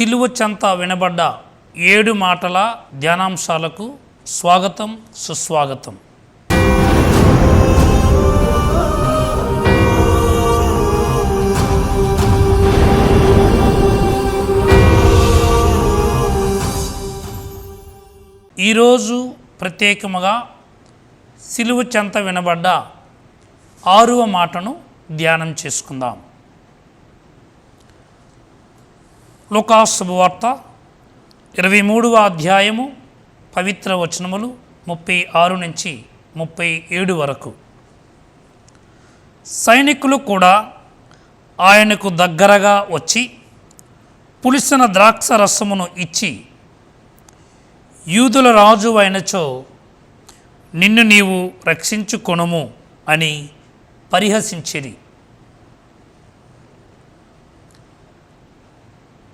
సిలువ చెంత వినబడ్డ 7 మాటల ధ్యానాంశాలకు స్వాగతం, సుస్వాగతం. ఈరోజు ప్రత్యేకముగా సిలువ చెంత వినబడ్డ 6వ మాటను ధ్యానం చేసుకుందాం. లూకా శుభవార్త 23వ అధ్యాయము పవిత్ర వచనములు 36 నుంచి 37 వరకు. సైనికులు కూడా ఆయనకు దగ్గరగా వచ్చి పులిసిన ద్రాక్ష రసమును ఇచ్చి, యూదుల రాజు అయినచో నిన్ను నీవు రక్షించుకొనుము అని పరిహసించిరి.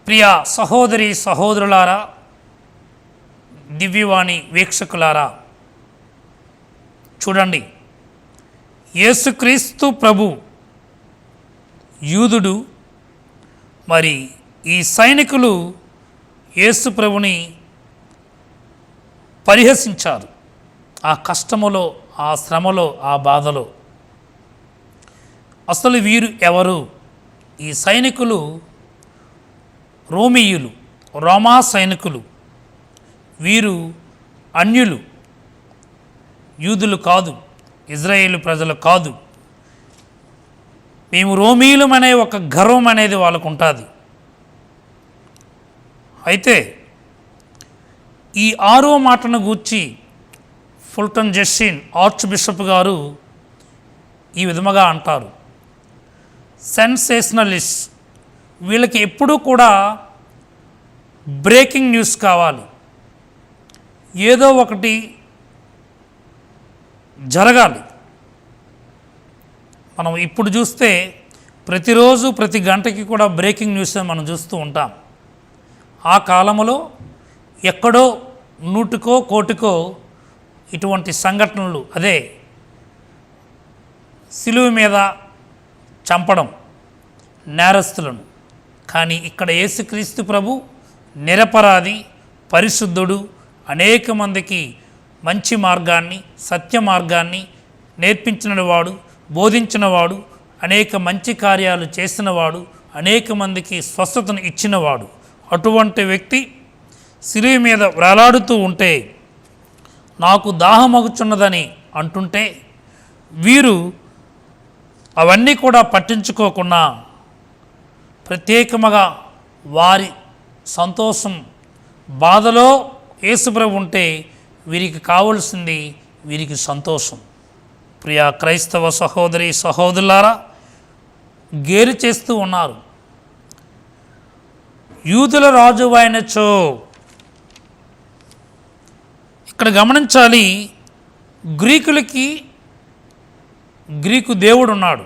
ప్రియ సహోదరి సహోదరులారా, దివ్యవాణి వీక్షకులారా, చూడండి, యేసుక్రీస్తు ప్రభు యూదుడు. మరి ఈ సైనికులు యేసు ప్రభుని పరిహసించారు. ఆ కష్టములో, ఆ శ్రమలో, ఆ బాధలో. అసలు వీరు ఎవరు? ఈ సైనికులు రోమీయులు, రోమా సైనికులు. వీరు అన్యులు, యూదులు కాదు, ఇజ్రాయేలు ప్రజలు కాదు. మేము రోమీయులమనే ఒక గర్వం అనేది వాళ్ళకు ఉంటుంది. అయితే ఈ 6వ మాటను గూర్చి ఫుల్టన్ జెస్సిన్ ఆర్చ్ బిషప్ గారు ఈ విధముగా అంటారు: సెన్సేషనలిస్ట్. వీళ్ళకి ఎప్పుడూ కూడా బ్రేకింగ్ న్యూస్ కావాలి, ఏదో ఒకటి జరగాలి. మనం ఇప్పుడు చూస్తే ప్రతిరోజు ప్రతి గంటకి కూడా బ్రేకింగ్ న్యూస్ మనం చూస్తూ ఉంటాం. ఆ కాలంలో ఎక్కడో 100కో 1,000కో ఇటువంటి సంఘటనలు, అదే సిలువ మీద చంపడం నేరస్తులను. కానీ ఇక్కడ యేసుక్రీస్తు ప్రభు నిరపరాధి, పరిశుద్ధుడు, అనేక మందికి మంచి మార్గాన్ని, సత్య మార్గాన్ని నేర్పించినవాడు, బోధించినవాడు, అనేక మంచి కార్యాలు చేసినవాడు, అనేక మందికి స్వస్థతను ఇచ్చినవాడు. అటువంటి వ్యక్తి సిలువ మీద వేలాడుతూ ఉంటే, నాకు దాహమగుచున్నదని అంటుంటే, వీరు అవన్నీ కూడా పట్టించుకోకుండా ప్రత్యేకముగా వారి సంతోషం, బాధలో యేసుప్రభు ఉంటే వీరికి కావలసింది వీరికి సంతోషం. ప్రియ క్రైస్తవ సహోదరి సహోదరులారా, గేలి చేస్తూ ఉన్నారు. యూదుల రాజు అయినచో, ఇక్కడ గమనించాలి, గ్రీకు దేవుడు ఉన్నాడు.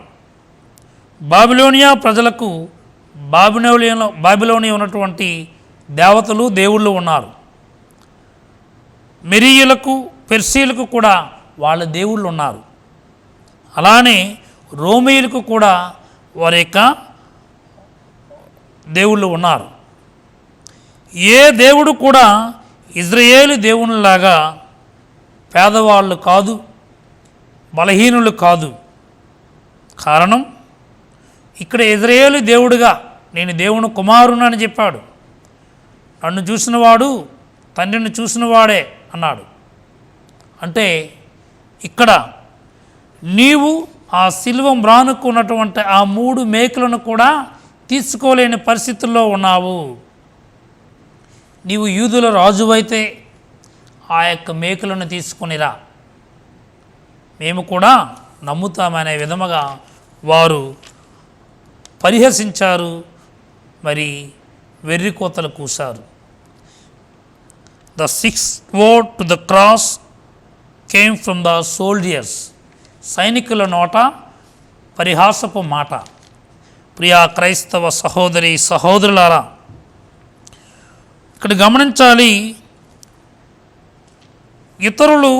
బాబిలోనియా ప్రజలకు బాబిలోనియా ఉన్నటువంటి దేవతలు, దేవుళ్ళు ఉన్నారు. మెరీయులకు, పెర్సీలకు కూడా వాళ్ళ దేవుళ్ళు ఉన్నారు. అలానే రోమీయులకు కూడా వారి యొక్క దేవుళ్ళు ఉన్నారు. ఏ దేవుడు కూడా ఇజ్రాయేలు దేవునిలాగా పేదవాళ్ళు కాదు, బలహీనులు కాదు. కారణం, ఇక్కడ ఇజ్రాయేలు దేవుడుగా నేను దేవుని కుమారుని అని చెప్పాడు. నన్ను చూసినవాడు తండ్రిని చూసినవాడే అన్నాడు. అంటే ఇక్కడ నీవు ఆ సిలువ మ్రానుకు ఉన్నటువంటి ఆ 3 మేకులను కూడా తీసుకోలేని పరిస్థితుల్లో ఉన్నావు. నీవు యూదుల రాజువైతే ఆ యొక్క మేకులను తీసుకొనిరా, మేము కూడా నమ్ముతామనే విధముగా వారు పరిహసించారు. మరి వెర్రికోతలు కూశారు. The 6th word to the cross came from the soldiers. సైనికుల నోట పరిహాసపు మాట. ప్రియా క్రైస్తవ సహోదరి సహోదరులారా, ఇక్కడ గమనించాలి, ఇతరులు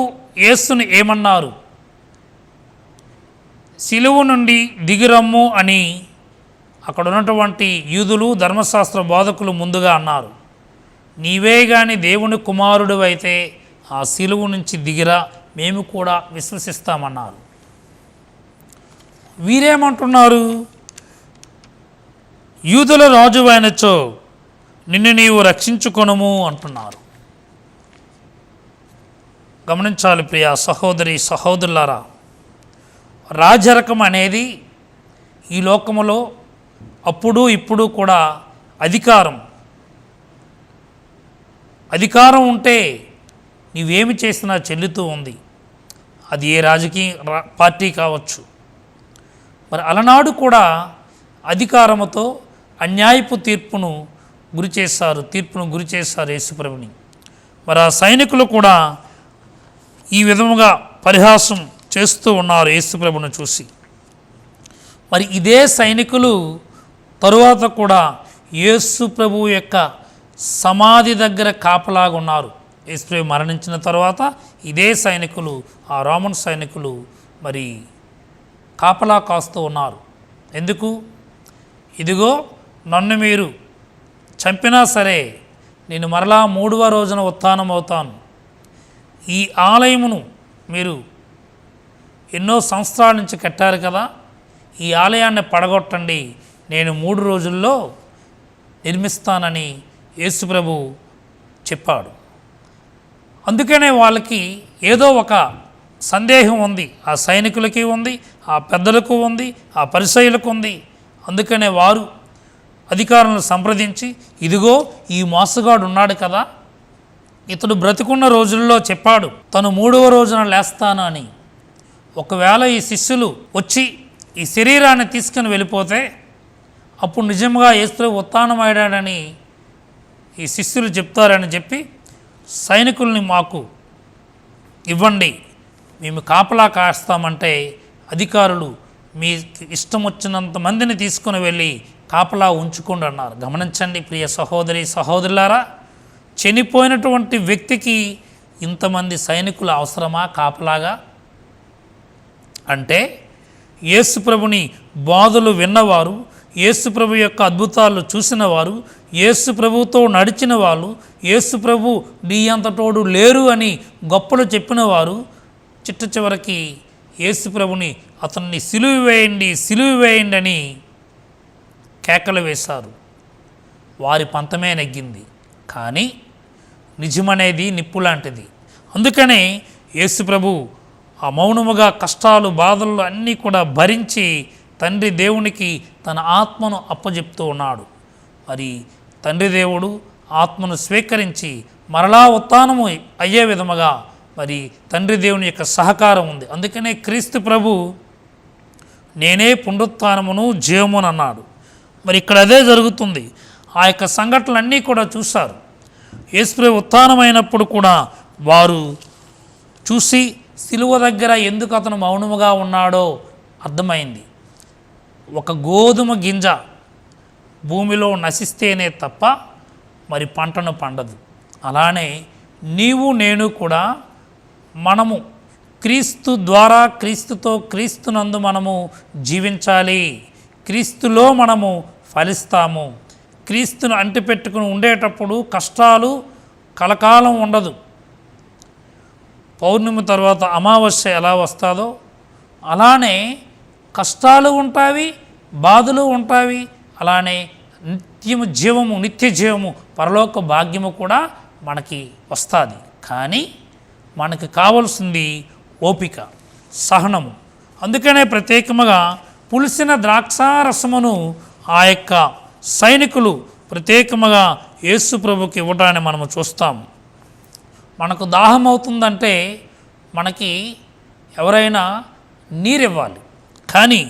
యేసుని ఏమన్నారు? సిలువ నుండి దిగిరమ్ము అని అక్కడ ఉన్నటువంటి యూదులు ధర్మశాస్త్ర బోధకులు ముందుగా అన్నారు, నీవే గాని దేవుని కుమారుడు అయితే ఆ శిలువు నుంచి దిగిరా, మేము కూడా విశ్వసిస్తామన్నారు. వీరేమంటున్నారు, యూదుల రాజు అయినచో నిన్ను నీవు రక్షించుకొనుము అంటున్నారు. గమనించాలి ప్రియ సహోదరి సహోదరులారా, రాజరకం అనేది ఈ లోకములో అప్పుడు ఇప్పుడు కూడా అధికారం ఉంటే నీవేమి చేసినా చెల్లుతూ ఉంది. అది ఏ రాజకీయ పార్టీ కావచ్చు. మరి అలనాడు కూడా అధికారముతో అన్యాయపు తీర్పును గురి చేశారు యేసుప్రభుని. మరి ఆ సైనికులు కూడా ఈ విధముగా పరిహాసం చేస్తూ ఉన్నారు యేసుప్రభుని చూసి. మరి ఇదే సైనికులు తరువాత కూడా యేసుప్రభు యొక్క సమాధి దగ్గర కాపలాగా ఉన్నారు. యేసుప్రభు మరణించిన తర్వాత ఇదే సైనికులు, ఆ రోమన్ సైనికులు మరి కాపలా కాస్తూ ఉన్నారు. ఎందుకు? ఇదిగో నన్ను మీరు చంపినా సరే నేను మరలా 3వ రోజున ఉత్థానం అవుతాను. ఈ ఆలయమును మీరు ఎన్నో సంవత్సరాల నుంచి కట్టారు కదా, ఈ ఆలయాన్ని పడగొట్టండి, నేను 3 రోజుల్లో నిర్మిస్తానని యేసుప్రభు చెప్పాడు. అందుకనే వాళ్ళకి ఏదో ఒక సందేహం ఉంది, ఆ సైనికులకి ఉంది, ఆ పెద్దలకు ఉంది, ఆ పరిసయ్యులకు ఉంది. అందుకనే వారు అధికారులను సంప్రదించి, ఇదిగో ఈ మోసగాడు ఉన్నాడు కదా, ఇతడు బ్రతికున్న రోజుల్లో చెప్పాడు తను 3వ రోజున లేస్తాను అని. ఒకవేళ ఈ శిష్యులు వచ్చి ఈ శరీరాన్ని తీసుకుని వెళ్ళిపోతే అప్పుడు నిజంగా యేసుప్రభు ఉత్థానమయ్యాడని ఈ శిష్యులు చెప్తారని చెప్పి సైనికుల్ని మాకు ఇవ్వండి, మేము కాపలా కాస్తామంటే అధికారులు మీ ఇష్టం వచ్చినంత మందిని తీసుకుని వెళ్ళి కాపలా ఉంచుకోండి అన్నారు. గమనించండి ప్రియ సహోదరి సహోదరులారా, చనిపోయినటువంటి వ్యక్తికి ఇంతమంది సైనికులు అవసరమా కాపలాగా? అంటే యేసుప్రభుని బాధలు విన్నవారు, యేసుప్రభు యొక్క అద్భుతాలు చూసిన వారు, యేసుప్రభుతో నడిచిన వాళ్ళు, యేసుప్రభు నీ అంతటోడు లేరు అని గొప్పలు చెప్పిన వారు చిట్ట చివరికి యేసుప్రభుని అతన్ని సిలువ వేయండి అని కేకలు వేశారు. వారి పంతమే నెగ్గింది. కానీ నిజమనేది నిప్పు లాంటిది. అందుకనే యేసుప్రభు ఆ మౌనముగా కష్టాలు బాధలు అన్నీ కూడా భరించి తండ్రి దేవునికి తన ఆత్మను అప్పజెప్తూ ఉన్నాడు. మరి తండ్రి దేవుడు ఆత్మను స్వీకరించి మరలా ఉత్థానము అయ్యే విధముగా మరి తండ్రి దేవుని యొక్క సహకారం ఉంది. అందుకనే క్రీస్తు ప్రభు నేనే పునరుత్థానమును జీవమును అన్నాడు. మరి ఇక్కడ అదే జరుగుతుంది. ఆ యొక్క సంఘటనలన్నీ కూడా చూశారు. యేసుప్రభు ఉత్థానమైనప్పుడు కూడా వారు చూసి సిలువ దగ్గర ఎందుకు అతను మౌనముగా ఉన్నాడో అర్థమైంది. ఒక గోధుమ గింజ భూమిలో నశిస్తేనే తప్ప మరి పంటను పండదు. అలానే నీవు నేను కూడా మనము క్రీస్తు ద్వారా క్రీస్తుతో క్రీస్తునందు మనము జీవించాలి. క్రీస్తులో మనము ఫలిస్తాము. క్రీస్తును అంటిపెట్టుకుని ఉండేటప్పుడు కష్టాలు కలకాలం ఉండదు. పౌర్ణమి తర్వాత అమావాస్య ఎలా వస్తుందో అలానే కష్టాలు ఉంటాయి, బాధలు ఉంటాయి. అలానే నిత్య జీవము పరలోక భాగ్యము కూడా మనకి వస్తుంది. కానీ మనకి కావాల్సింది ఓపిక, సహనము. అందుకనే ప్రత్యేకముగా పులిసిన ద్రాక్షారసమును ఆ యొక్క సైనికులు ప్రత్యేకముగా యేసు ప్రభుకి ఇవ్వటాన్ని మనము చూస్తాము. మనకు దాహం అవుతుందంటే మనకి ఎవరైనా నీరు ఇవ్వాలి. కానీ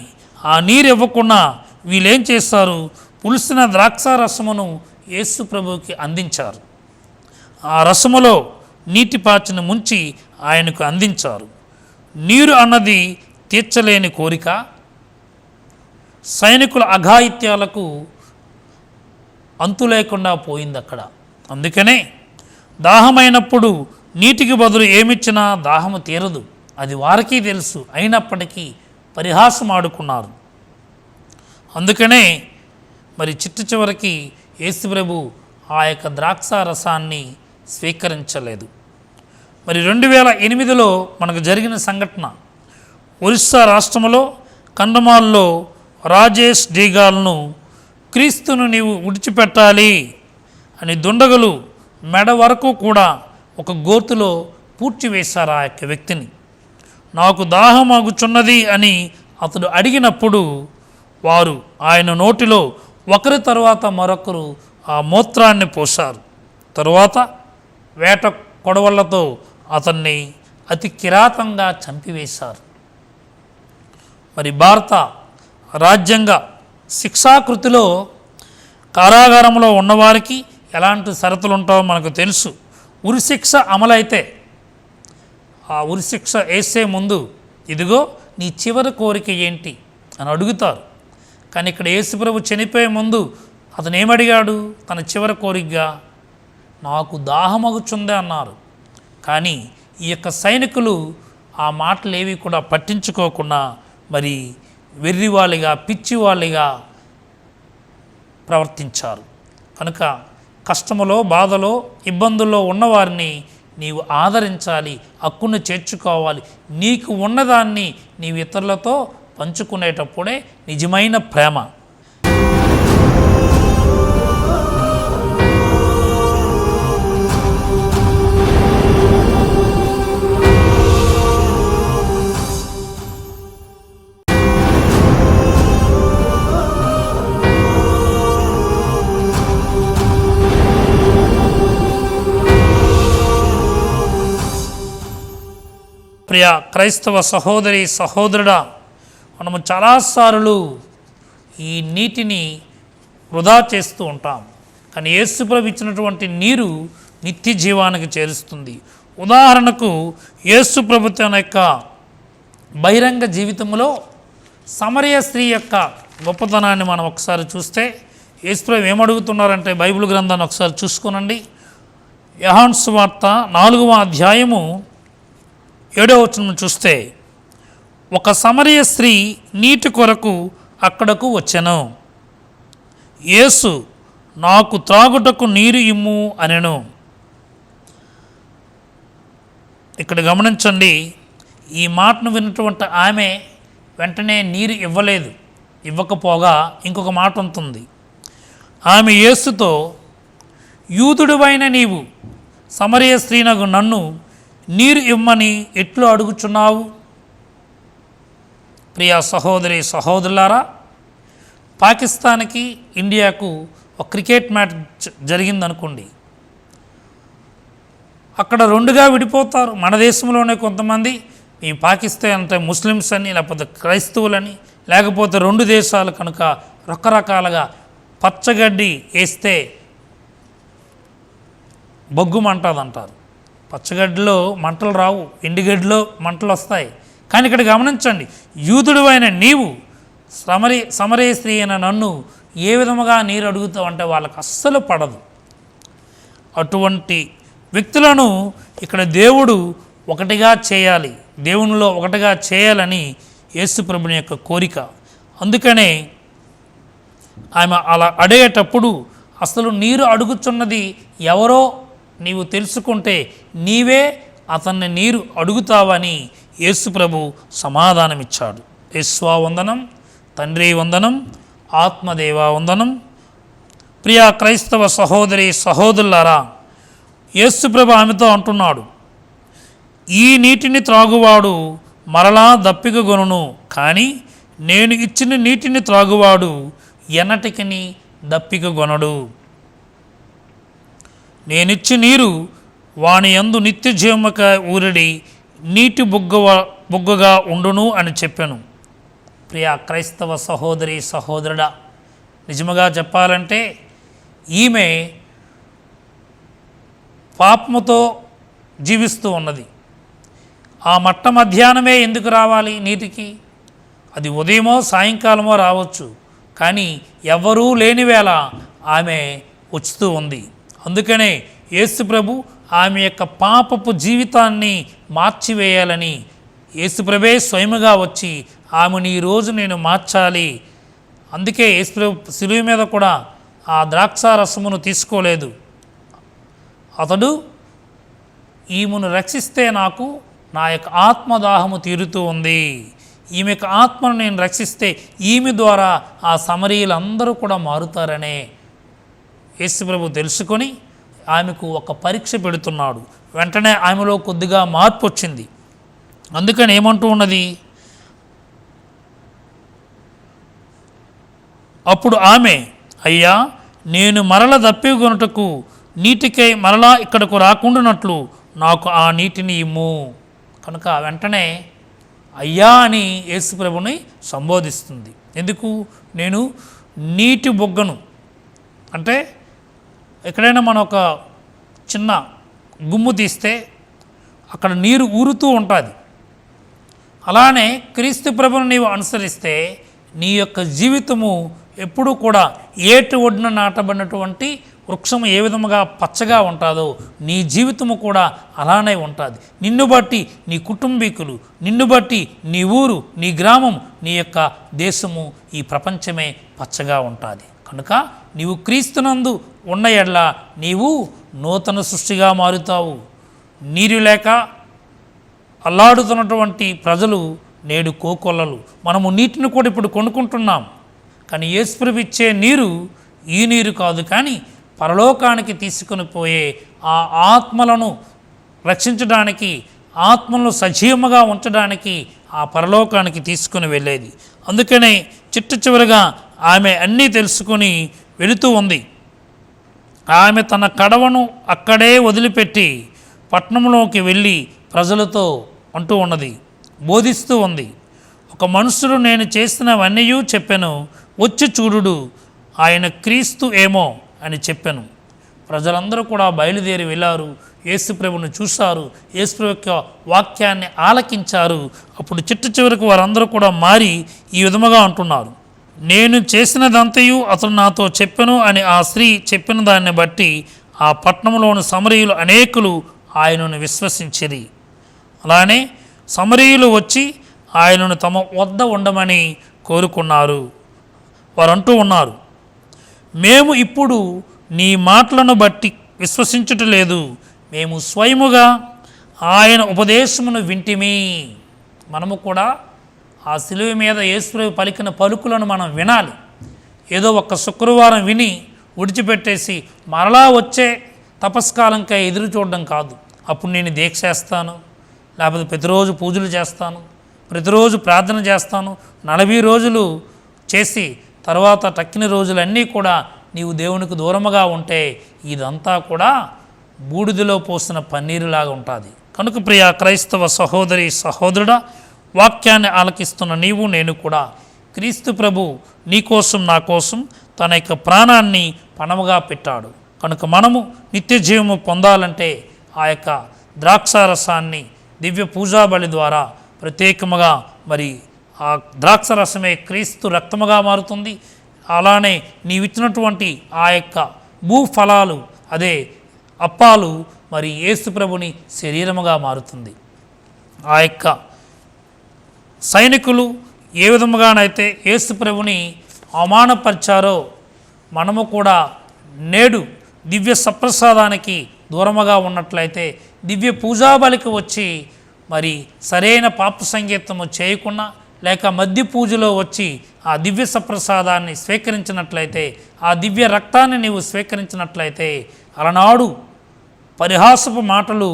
ఆ నీరు ఇవ్వకుండా వీళ్ళేం చేస్తారు, పులిసిన ద్రాక్షారసమును యేసు ప్రభుకి అందించారు. ఆ రసములో నీటి పాచిని ముంచి ఆయనకు అందించారు. నీరు అన్నది తీర్చలేని కోరిక. సైనికుల అఘాయిత్యాలకు అంతు లేకుండా పోయింది అక్కడ. అందుకనే దాహమైనప్పుడు నీటికి బదులు ఏమిచ్చినా దాహము తీరదు, అది వారికి తెలుసు. అయినప్పటికీ పరిహాసం ఆడుకున్నారు. అందుకనే మరి చిట్ట చివరికి యేసుప్రభు ఆ యొక్క ద్రాక్ష రసాన్ని స్వీకరించలేదు. మరి 2008లో మనకు జరిగిన సంఘటన, ఒరిస్సా రాష్ట్రంలో కండమాల్లో రాజేష్ డీగాల్ను క్రీస్తును నీవు విడిచిపెట్టాలి అని దుండగులు మెడ వరకు కూడా ఒక గోతులో పూడ్చివేశారు ఆ యొక్క వ్యక్తిని. నాకు దాహమాగుచున్నది అని అతడు అడిగినప్పుడు వారు ఆయన నోటిలో ఒకరి తర్వాత మరొకరు ఆ మూత్రాన్ని పోశారు. తరువాత వేట కొడవళ్లతో అతన్ని అతి కిరాతంగా చంపివేశారు. మరి భారత రాజ్యాంగ శిక్షాకృతిలో కారాగారంలో ఉన్నవారికి ఎలాంటి షరతులు ఉంటాయో మనకు తెలుసు. ఉరిశిక్ష అమలైతే ఆ ఉరిశిక్ష వేసే ముందు ఇదిగో నీ చివరి కోరిక ఏంటి అని అడుగుతారు. కానీ ఇక్కడ యేసుప్రభు చనిపోయే ముందు అతను ఏమడిగాడు? తన చివరి కోరికగా నాకు దాహమగుచుందే అన్నారు. కానీ ఈ యొక్క సైనికులు ఆ మాటలు ఏవి కూడా పట్టించుకోకుండా మరి వెర్రివాళ్ళిగా పిచ్చివాళ్ళిగా ప్రవర్తించారు. కనుక కష్టములో బాధలో ఇబ్బందుల్లో ఉన్నవారిని నీవు ఆదరించాలి, హక్కును చేర్చుకోవాలి. నీకు ఉన్నదాన్ని నీవు ఇతరులతో పంచుకునేటప్పుడే నిజమైన ప్రేమ. ప్రియ క్రైస్తవ సహోదరి సహోదరుడా, మనము చాలాసార్లు ఈ నీటిని వృధా చేస్తూ ఉంటాం. కానీ యేసుప్రభు ఇచ్చినటువంటి నీరు నిత్య జీవానికి చేరుస్తుంది. ఉదాహరణకు యేసుప్రభు తన యొక్క బహిరంగ జీవితంలో సమరయ స్త్రీ యొక్క గొప్పతనాన్ని మనం ఒకసారి చూస్తే యేసుప్రభు ఏమడుగుతున్నారంటే బైబిల్ గ్రంథాన్ని ఒకసారి చూసుకోనండి. యోహాను సువార్త 4వ అధ్యాయము 7వ వచనం చూస్తే, ఒక సమరయ స్త్రీ నీటి కొరకు అక్కడకు వచ్చెను. యేసు నాకు త్రాగుటకు నీరు ఇమ్ము అనెను. ఇక్కడ గమనించండి, ఈ మాటను విన్నటువంటి ఆమె వెంటనే నీరు ఇవ్వలేదు. ఇవ్వకపోగా ఇంకొక మాట ఉంటుంది. ఆమె యేసుతో, యూదుడివైన నీవు సమరయ స్త్రీనగు నన్ను నీరు ఇమ్మని ఎట్లు అడుగుచున్నావు? ప్రియా సహోదరి సహోదరులారా, పాకిస్తాన్కి ఇండియాకు ఒక క్రికెట్ మ్యాచ్ జరిగిందనుకోండి. అక్కడ రెండుగా విడిపోతారు. మన దేశంలోనే కొంతమంది ఈ పాకిస్తాన్ అంటే ముస్లిమ్స్ అని, లేకపోతే క్రైస్తవులని, లేకపోతే రెండు దేశాలు కనుక రకరకాలుగా పచ్చగడ్డి వేస్తే బొగ్గుమంటదంటారు. పచ్చగడ్డిలో మంటలు రావు, ఎండుగడ్డిలో మంటలు వస్తాయి. కానీ ఇక్కడ గమనించండి, యూదుడు అయిన నీవు సమరయ స్త్రీ అయిన నన్ను ఏ విధముగా నీరు అడుగుతావు అంటే వాళ్ళకి అస్సలు పడదు. అటువంటి వ్యక్తులను ఇక్కడ దేవుడు ఒకటిగా చేయాలి, దేవునిలో ఒకటిగా చేయాలని యేసుప్రభుని యొక్క కోరిక. అందుకనే ఆమె అలా అడిగేటప్పుడు అసలు నీరు అడుగుతున్నది ఎవరో నీవు తెలుసుకుంటే నీవే అతన్ని నీరు అడుగుతావని యేసుప్రభు సమాధానమిచ్చాడు. యేసువా వందనం, తండ్రి వందనం, ఆత్మదేవా వందనం. ప్రియా క్రైస్తవ సహోదరి సహోదరులారా, యేసుప్రభు ఆమెతో అంటున్నాడు, ఈ నీటిని త్రాగువాడు మరలా దప్పిక గొనును, కానీ నేను ఇచ్చిన నీటిని త్రాగువాడు ఎన్నటికి దప్పిక గొనడు. నేనిచ్చి నీరు వాని యందు నిత్య జీవముక ఊరడి నీటి బుగ్గగా ఉండును అని చెప్పాను. ప్రియా క్రైస్తవ సహోదరి సహోదరుడా, నిజముగా చెప్పాలంటే ఈమె పాపముతో జీవిస్తూ ఉన్నది. ఆ మట్ట మధ్యాహ్నమే ఎందుకు రావాలి నీటికి? అది ఉదయమో సాయంకాలమో రావచ్చు, కానీ ఎవ్వరూ లేని వేళ ఆమె వచ్చుతూ ఉంది. అందుకనే యేసుప్రభు ఆమె యొక్క పాపపు జీవితాన్ని మార్చివేయాలని యేసుప్రభే స్వయముగా వచ్చి ఆమెను ఈరోజు నేను మార్చాలి, అందుకే యేసుప్రభు శిలువ మీద కూడా ఆ ద్రాక్షారసమును తీసుకోలేదు. అతడు ఈమెను రక్షిస్తే నాకు నా యొక్క ఆత్మదాహము తీరుతూ ఉంది, ఈమె యొక్క ఆత్మను నేను రక్షిస్తే ఈమె ద్వారా ఆ సమరీయులందరూ కూడా మారుతారనే యేసుప్రభు తెలుసుకొని ఆమెకు ఒక పరీక్ష పెడుతున్నాడు. వెంటనే ఆమెలో కొద్దిగా మార్పు వచ్చింది. అందుకని ఏమంటూ ఉన్నది, అప్పుడు ఆమె, అయ్యా, నేను మరల దప్పికొనుటకు నీటికై మరలా ఇక్కడకు రాకుండానట్లు నాకు ఆ నీటిని ఇమ్ము. కనుక వెంటనే అయ్యా అని యేసుప్రభుని సంబోధిస్తుంది. ఎందుకు? నేను నీటి బొగ్గను, అంటే ఎక్కడైనా మనం ఒక చిన్న గుమ్ము తీస్తే అక్కడ నీరు ఊరుతూ ఉంటుంది. అలానే క్రీస్తు ప్రభుని నీవు అనుసరిస్తే నీ యొక్క జీవితము ఎప్పుడూ కూడా ఏటి ఒడ్డున నాటబడినటువంటి వృక్షము ఏ విధముగా పచ్చగా ఉంటుందో నీ జీవితము కూడా అలానే ఉంటుంది. నిన్ను బట్టి నీ కుటుంబీకులు, నిన్ను బట్టి నీ ఊరు, నీ గ్రామం, నీ యొక్క దేశము, ఈ ప్రపంచమే పచ్చగా ఉంటుంది. కనుక నీవు క్రీస్తునందు ఉన్న ఎడల నీవు నూతన సృష్టిగా మారుతావు. నీరు లేక అల్లాడుతున్నటువంటి ప్రజలు నేడు కోకొల్లలు. మనము నీటిని కూడా ఇప్పుడు కొనుక్కుంటున్నాం, కానీ యేసుప్రభు ఇచ్చే నీరు ఈ నీరు కాదు, కానీ పరలోకానికి తీసుకొని పోయే ఆ ఆత్మలను రక్షించడానికి, ఆత్మలను సజీవముగా ఉంచడానికి ఆ పరలోకానికి తీసుకుని వెళ్ళేది. అందుకనే చివరిగా ఆమె అన్నీ తెలుసుకొని వెళుతూ ఉంది. ఆమె తన కడవను అక్కడే వదిలిపెట్టి పట్టణంలోకి వెళ్ళి ప్రజలతో అంటూ ఉన్నది, బోధిస్తూ ఉంది. ఒక మనుషుడు నేను చేసినవన్నీ చెప్పాను, వచ్చి చూడుడు, ఆయన క్రీస్తు ఏమో అని చెప్పాను. ప్రజలందరూ కూడా బయలుదేరి వెళ్ళారు, యేసుప్రభుని చూశారు, యేసుప్రభు యొక్క వాక్యాన్ని ఆలకించారు. అప్పుడు చివరికి వారందరూ కూడా మారి ఈ విధముగా అంటున్నారు, నేను చేసినదంతయు అతను నాతో చెప్పెను అని ఆ స్త్రీ చెప్పిన దాన్ని బట్టి ఆ పట్టణంలోని సమరీయులు అనేకులు ఆయనను విశ్వసించిరి. అలానే సమరీయులు వచ్చి ఆయనను తమ వద్ద ఉండమని కోరుకున్నారు. వారు అంటూ ఉన్నారు, మేము ఇప్పుడు నీ మాటలను బట్టి విశ్వసించుటలేదు, మేము స్వయముగా ఆయన ఉపదేశమును వింటిమి. మనము కూడా ఆ శిలువ మీద యేసుప్రభు పలికిన పలుకులను మనం వినాలి. ఏదో ఒక్క శుక్రవారం విని విడిచిపెట్టేసి మరలా వచ్చే తపస్కాలంకై ఎదురు చూడడం కాదు. అప్పుడు నేను దీక్ష చేస్తాను, లేకపోతే ప్రతిరోజు పూజలు చేస్తాను, ప్రతిరోజు ప్రార్థన చేస్తాను, 40 రోజులు చేసి తర్వాత తక్కిన రోజులన్నీ కూడా నీవు దేవునికి దూరముగా ఉంటే ఇదంతా కూడా బూడిదలో పోసిన పన్నీరులాగా ఉంటుంది. కనుక ప్రియ క్రైస్తవ సహోదరి సహోదరుడా, వాక్యాన్ని ఆలకిస్తున్న నీవు నేను కూడా క్రీస్తు ప్రభు నీకోసం నా కోసం తన యొక్క ప్రాణాన్ని పణముగా పెట్టాడు. కనుక మనము నిత్య జీవము పొందాలంటే ఆ యొక్క ద్రాక్షారసాన్ని దివ్య పూజాబలి ద్వారా ప్రత్యేకముగా మరి ఆ ద్రాక్షరసమే క్రీస్తు రక్తముగా మారుతుంది. అలానే నీవిచ్చినటువంటి ఆ యొక్క భూఫలాలు, అదే అప్పాలు మరి యేసు ప్రభుని శరీరముగా మారుతుంది. ఆ యొక్క సైనికులు ఏ విధముగానైతే యేసు ప్రభుని అవమానపరిచారో మనము కూడా నేడు దివ్య సప్రసాదానికి దూరముగా ఉన్నట్లయితే దివ్య పూజాబలికి వచ్చి మరి సరైన పాప సంగీతము చేయకుండా లేక మధ్య పూజలో వచ్చి ఆ దివ్య సప్రసాదాన్ని స్వీకరించినట్లయితే, ఆ దివ్య రక్తాన్ని నీవు స్వీకరించినట్లయితే, అలనాడు పరిహాసపు మాటలు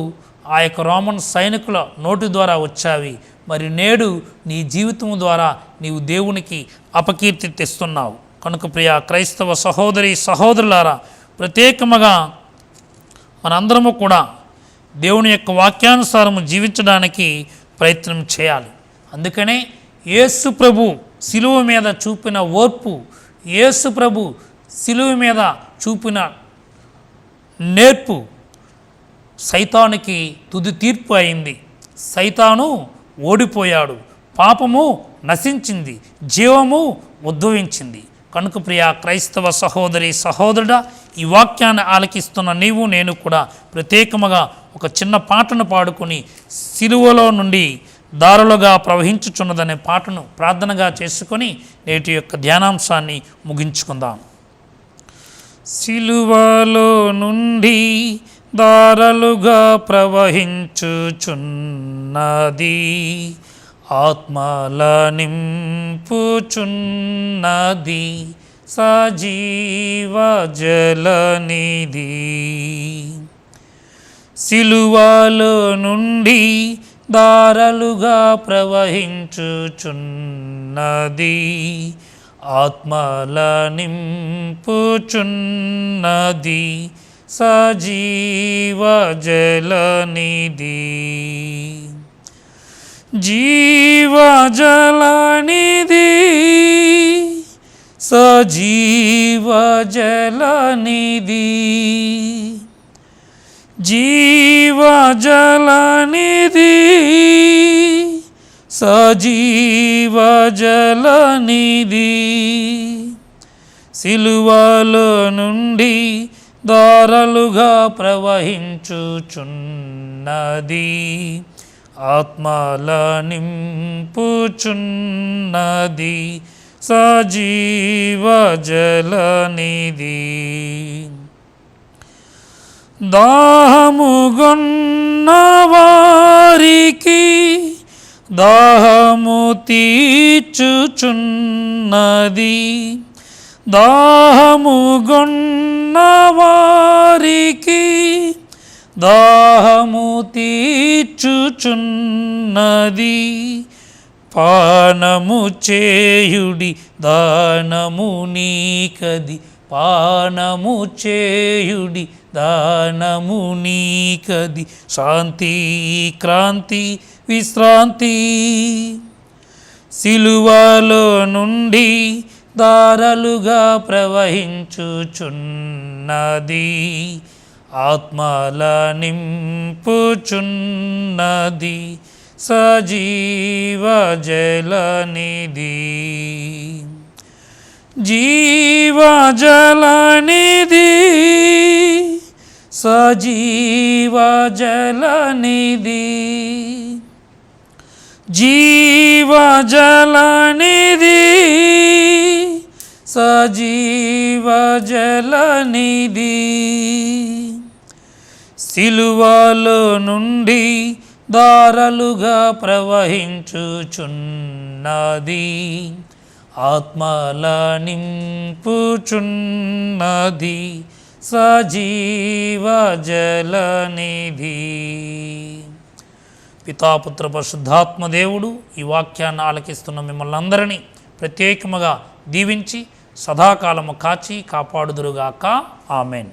ఆ యొక్క రోమన్ సైనికుల నోటి ద్వారా వచ్చావి. మరి నేడు నీ జీవితం ద్వారా నీవు దేవునికి అపకీర్తి తెస్తున్నావు. కనుక ప్రియ క్రైస్తవ సహోదరి సహోదరులారా, ప్రత్యేకముగా మనందరము కూడా దేవుని యొక్క వాక్యానుసారము జీవించడానికి ప్రయత్నం చేయాలి. అందుకనే యేసు ప్రభు శిలువ మీద చూపిన ఓర్పు, యేసు ప్రభు శిలువ మీద చూపిన నేర్పు సైతానికి తుది తీర్పు అయింది. సైతాను ఓడిపోయాడు, పాపము నశించింది, జీవము ఉద్భవించింది. కనుక ప్రియ క్రైస్తవ సహోదరి సహోదరుడా, ఈ వాక్యాన్ని ఆలకిస్తున్న నీవు నేను కూడా ప్రత్యేకముగా ఒక చిన్న పాటను పాడుకొని శిలువలో నుండి దారులుగా ప్రవహించుచున్నదనే పాటను ప్రార్థనగా చేసుకొని నేటి యొక్క ధ్యానాంశాన్ని ముగించుకుందాం. సిలువలో నుండి దారలుగా ప్రవహించుచున్నది, ఆత్మల నింపుచున్నది, సజీవ జలనిధి. సిలువలో నుండి దారలుగా ప్రవహించుచున్నది, ఆత్మల నింపుచున్నది, సజీవ జలనిధి. జీవ జలనిధి, సజీవ జలనిధి, జీవ జలనిధి, సజీవ జలనిధి. సిలువలో నుండి దారలుగా ప్రవహించుచున్నది, ఆత్మల నింపుచున్నది, సజీవ జలనిధి. దాహముగొన్న వారికి దాహము తీర్చుచున్నది, దాహముగొన్న వారికి దాహము తీర్చుచున్నది. పానము చేయుడి దానము నీకది, పానము చేయుడి దానము నీకది, శాంతి క్రాంతి విశ్రాంతి. సిలువలో నుండి దారలుగా ప్రవహించుచున్నది, ఆత్మల నింపుచున్నది, సజీవ జలనిధి. జీవ జలనిధి, సజీవ జలనిధి, జీవ జలనిధి, సజీవ జలనిధి. సిలువలో నుండి దారలుగా ప్రవహించుచున్నది, ఆత్మల నింపుచున్నది, సజీవ జలనిధి. పితాపుత్ర పరిశుద్ధాత్మ దేవుడు ఈ వాక్యాన్ని ఆలకిస్తున్న మిమ్మల్ని అందరినీ ప్రత్యేకముగా దీవించి సదాకాలము కాచి కాపాడుదురుగాక. ఆమెన్.